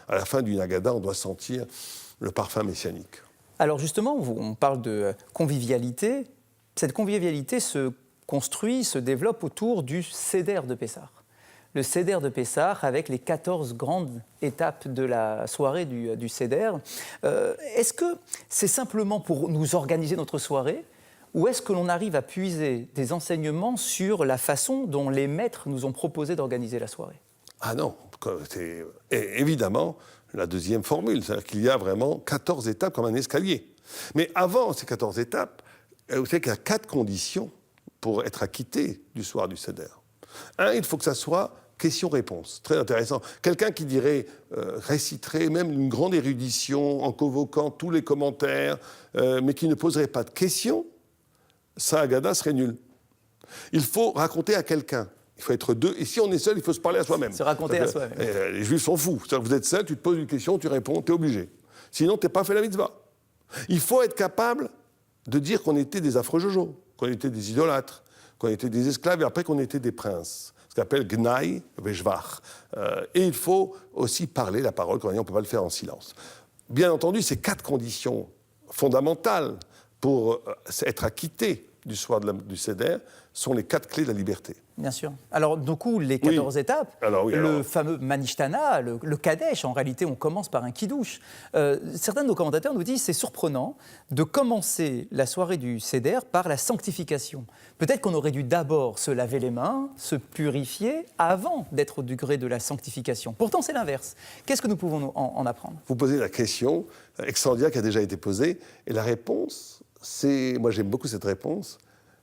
la fin d'une Haggadah, on doit sentir le parfum messianique. Alors justement, on parle de convivialité. Cette convivialité se construit, se développe autour du Seder de Pessah. Le Seder de Pessah avec les 14 grandes étapes de la soirée du Seder. Est-ce que c'est simplement pour nous organiser notre soirée ou est-ce que l'on arrive à puiser des enseignements sur la façon dont les maîtres nous ont proposé d'organiser la soirée? Ah non, c'est évidemment la deuxième formule, c'est-à-dire qu'il y a vraiment 14 étapes comme un escalier. Mais avant ces 14 étapes, vous savez qu'il y a 4 conditions pour être acquitté du soir du Seder. Il faut que ça soit question-réponse, très intéressant. Quelqu'un qui réciterait même une grande érudition en convoquant tous les commentaires, mais qui ne poserait pas de questions, sa Haggadah serait nulle. Il faut raconter à quelqu'un. Il faut être 2. Et si on est seul, il faut se parler à soi-même. Se raconter à soi-même. Les Juifs sont fous. C'est-à-dire que vous êtes seul, tu te poses une question, tu réponds, tu es obligé. Sinon, tu n'es pas fait la mitzvah. Il faut être capable de dire qu'on était des affreux jojo, qu'on était des idolâtres, qu'on était des esclaves et après qu'on était des princes. Ce qu'on appelle Gnai Veshvach. Et il faut aussi parler la parole, on ne peut pas le faire en silence. Bien entendu, ces 4 conditions fondamentales pour être acquitté du soir du Seder sont les 4 clés de la liberté. Bien sûr. Alors, du coup, les 14 étapes, le fameux Manishtana, le Kadesh, en réalité, on commence par un Kiddush. Certains de nos commentateurs nous disent que c'est surprenant de commencer la soirée du Seder par la sanctification. Peut-être qu'on aurait dû d'abord se laver les mains, se purifier, avant d'être au degré de la sanctification. Pourtant, c'est l'inverse. Qu'est-ce que nous pouvons en apprendre? Vous posez la question extraordinaire qui a déjà été posée, et la réponse, moi j'aime beaucoup cette réponse,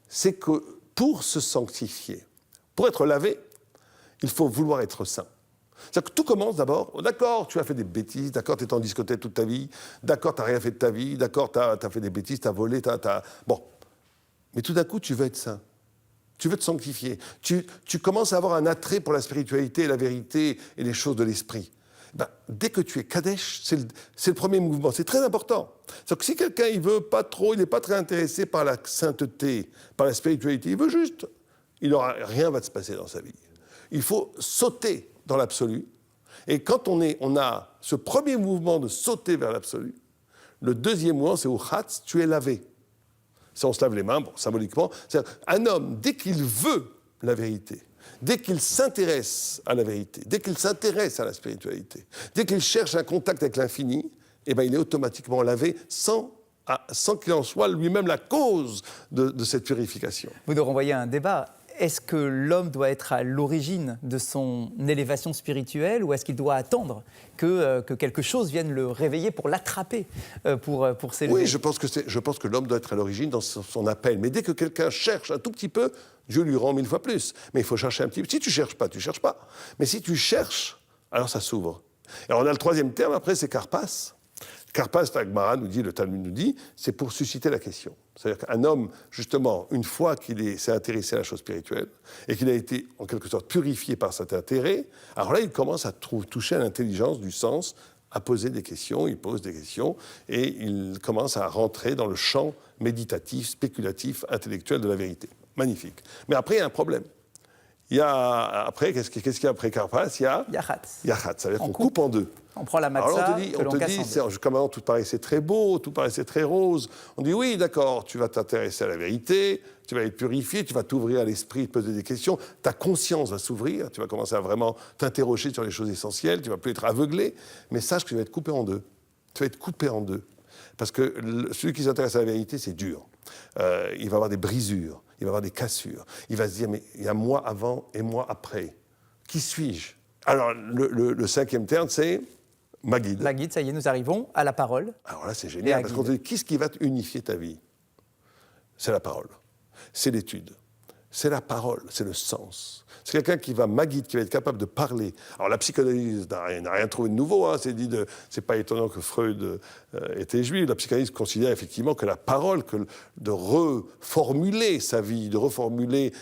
c'est que pour se sanctifier, pour être lavé, il faut vouloir être saint. C'est-à-dire que tout commence d'abord, d'accord, tu as fait des bêtises, d'accord, tu es en discothèque toute ta vie, d'accord, tu n'as rien fait de ta vie, d'accord, tu as fait des bêtises, tu as volé, Bon. Mais tout d'un coup, tu veux être saint. Tu veux te sanctifier. Tu commences à avoir un attrait pour la spiritualité, la vérité et les choses de l'esprit. Dès que tu es Kadesh, c'est le premier mouvement. C'est très important. C'est-à-dire que si quelqu'un il n'est pas très intéressé par la sainteté, par la spiritualité, il veut juste, rien va se passer dans sa vie. Il faut sauter dans l'absolu. Et quand on a ce premier mouvement de sauter vers l'absolu, le deuxième mouvement, c'est au Chatz, tu es lavé. Si on se lave les mains, symboliquement, c'est-à-dire un homme, dès qu'il veut la vérité, dès qu'il s'intéresse à la vérité, dès qu'il s'intéresse à la spiritualité, dès qu'il cherche un contact avec l'infini, il est automatiquement lavé sans qu'il en soit lui-même la cause de cette purification. Vous nous renvoyez à un débat. Est-ce que l'homme doit être à l'origine de son élévation spirituelle ou est-ce qu'il doit attendre que quelque chose vienne le réveiller pour l'attraper, pour s'élever? Oui, je pense que l'homme doit être à l'origine dans son appel. Mais dès que quelqu'un cherche un tout petit peu, Dieu lui rend 1000 fois plus. Mais il faut chercher un petit peu. Si tu ne cherches pas, tu ne cherches pas. Mais si tu cherches, alors ça s'ouvre. Alors on a le troisième terme, après, c'est Karpas. Karpas, la Gemara nous dit, le Talmud nous dit, c'est pour susciter la question. C'est-à-dire qu'un homme, justement, une fois qu'il s'est intéressé à la chose spirituelle et qu'il a été, en quelque sorte, purifié par cet intérêt, alors là, il commence à toucher à l'intelligence du sens, à poser des questions, il pose des questions et il commence à rentrer dans le champ méditatif, spéculatif, intellectuel de la vérité. Magnifique. Mais après, il y a un problème. Qu'est-ce qu'il y a après Karpas? Il y a Yachatz. Ça veut dire qu'on coupe en deux. On prend la matzah, on te dit, comme avant, tout paraissait très beau, tout paraissait très rose. On dit, oui, d'accord, tu vas t'intéresser à la vérité, tu vas être purifié, tu vas t'ouvrir à l'esprit, te poser des questions, ta conscience va s'ouvrir, tu vas commencer à vraiment t'interroger sur les choses essentielles, tu ne vas plus être aveuglé, mais sache que tu vas être coupé en deux. Tu vas être coupé en deux. Parce que celui qui s'intéresse à la vérité, c'est dur. Il va avoir des brisures. il va avoir des cassures. Il va se dire, mais il y a moi avant et moi après. Qui suis-je? Alors, le cinquième terme, c'est ma guide. La guide, ça y est, nous arrivons à la parole. Alors là, c'est génial, parce qu'on te dit, qu'est-ce qui va unifier ta vie? C'est la parole, c'est l'étude, c'est la parole, c'est le sens. C'est quelqu'un qui va, ma guide, qui va être capable de parler. Alors la psychanalyse n'a rien trouvé de nouveau, hein. C'est pas étonnant que Freud était juif. La psychanalyse considère effectivement que la parole, de reformuler sa vie, de reformuler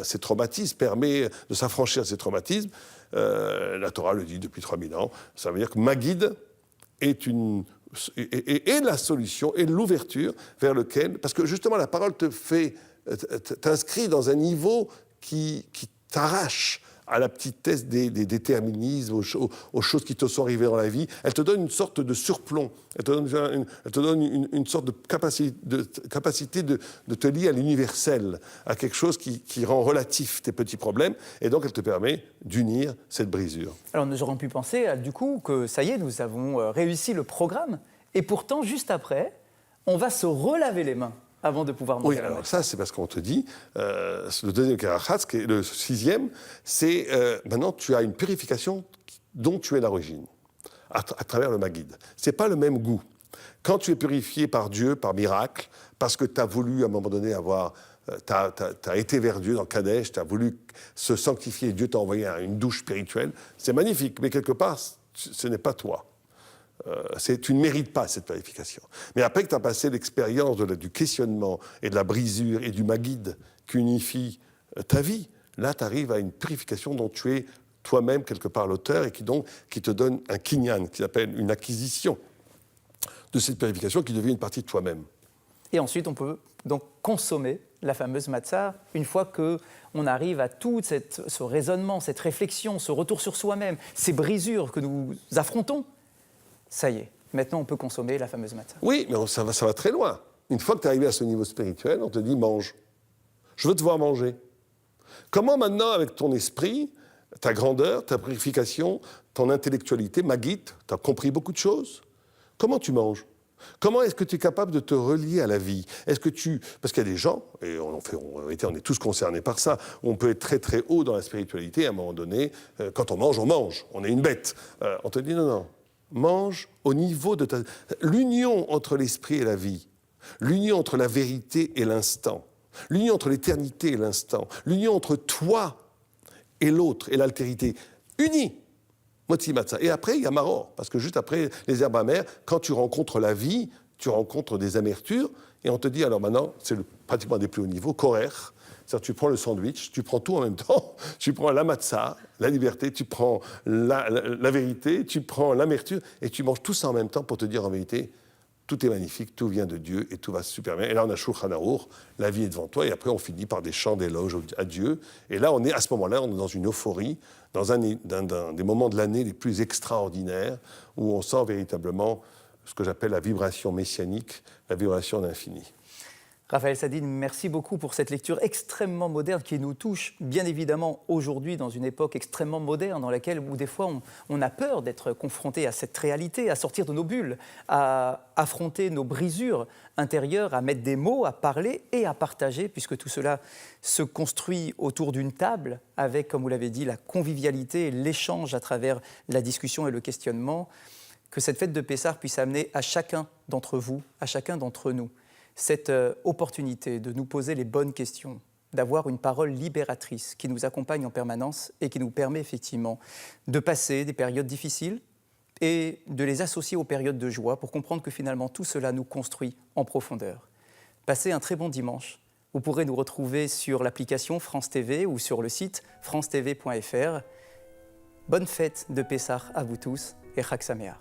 ses traumatismes, permet de s'affranchir de ces traumatismes. La Torah le dit depuis 3000 ans. Ça veut dire que ma guide est la solution, et l'ouverture vers lequel... Parce que justement, la parole t'inscrit dans un niveau qui t'arrache à la petitesse des déterminismes, aux choses qui te sont arrivées dans la vie. Elle te donne une sorte de surplomb. Elle te donne une sorte de capacité de te lier à l'universel, à quelque chose qui rend relatif tes petits problèmes. Et donc, elle te permet d'unir cette brisure. Alors, nous aurions pu penser, du coup, que ça y est, nous avons réussi le programme. Et pourtant, juste après, on va se relaver les mains avant de pouvoir manger. Oui, alors ça, c'est parce qu'on te dit, le deuxième karachatz, qui est le sixième, c'est maintenant tu as une purification dont tu es l'origine, à travers le Maguide. Ce n'est pas le même goût. Quand tu es purifié par Dieu, par miracle, parce que tu as voulu à un moment donné avoir... tu as été vers Dieu dans Kadesh, tu as voulu se sanctifier, Dieu t'a envoyé une douche spirituelle, c'est magnifique, mais quelque part, ce n'est pas toi. Tu ne mérites pas cette purification. Mais après que tu as passé l'expérience du questionnement et de la brisure et du Maguide qui unifie ta vie, là, tu arrives à une purification dont tu es toi-même quelque part l'auteur et qui te donne un kinyan, qui s'appelle une acquisition de cette purification qui devient une partie de toi-même. Et ensuite, on peut donc consommer la fameuse matzah une fois qu'on arrive à tout ce raisonnement, cette réflexion, ce retour sur soi-même, ces brisures que nous affrontons. Ça y est, maintenant on peut consommer la fameuse matzah. Oui, mais ça va très loin. Une fois que tu es arrivé à ce niveau spirituel, on te dit mange. Je veux te voir manger. Comment maintenant, avec ton esprit, ta grandeur, ta purification, ton intellectualité, Maguide, tu as compris beaucoup de choses, comment tu manges? Comment est-ce que tu es capable de te relier à la vie? Est-ce que parce qu'il y a des gens, et on est tous concernés par ça, on peut être très très haut dans la spiritualité, à un moment donné, quand on mange, on est une bête. On te dit non. Mange au niveau de l'union entre l'esprit et la vie, l'union entre la vérité et l'instant, l'union entre l'éternité et l'instant, l'union entre toi et l'autre et l'altérité, unis. Motzi Matzah. Et après, il y a Maror, parce que juste après les herbes amères, quand tu rencontres la vie, tu rencontres des amertures, et on te dit, alors maintenant, c'est pratiquement des plus hauts niveaux, Korer, c'est-à-dire tu prends le sandwich, tu prends tout en même temps, tu prends la matzah, la liberté, tu prends la vérité, tu prends l'amertume, et tu manges tout ça en même temps pour te dire en vérité, tout est magnifique, tout vient de Dieu, et tout va super bien. Et là, on a Shulchan Aruch, la vie est devant toi, et après on finit par des chants d'éloge à Dieu. Et là, à ce moment-là, on est dans une euphorie, dans un des moments de l'année les plus extraordinaires, où on sent véritablement ce que j'appelle la vibration messianique, la vibration de l'infini. Raphaël Saadine, merci beaucoup pour cette lecture extrêmement moderne qui nous touche, bien évidemment, aujourd'hui, dans une époque extrêmement moderne, où des fois on a peur d'être confronté à cette réalité, à sortir de nos bulles, à affronter nos brisures intérieures, à mettre des mots, à parler et à partager, puisque tout cela se construit autour d'une table avec, comme vous l'avez dit, la convivialité et l'échange à travers la discussion et le questionnement. Que cette fête de Pessah puisse amener à chacun d'entre vous, à chacun d'entre nous, cette opportunité de nous poser les bonnes questions, d'avoir une parole libératrice qui nous accompagne en permanence et qui nous permet effectivement de passer des périodes difficiles et de les associer aux périodes de joie pour comprendre que finalement tout cela nous construit en profondeur. Passez un très bon dimanche. Vous pourrez nous retrouver sur l'application France TV ou sur le site francetv.fr. Bonne fête de Pessah à vous tous et Chag Sameach.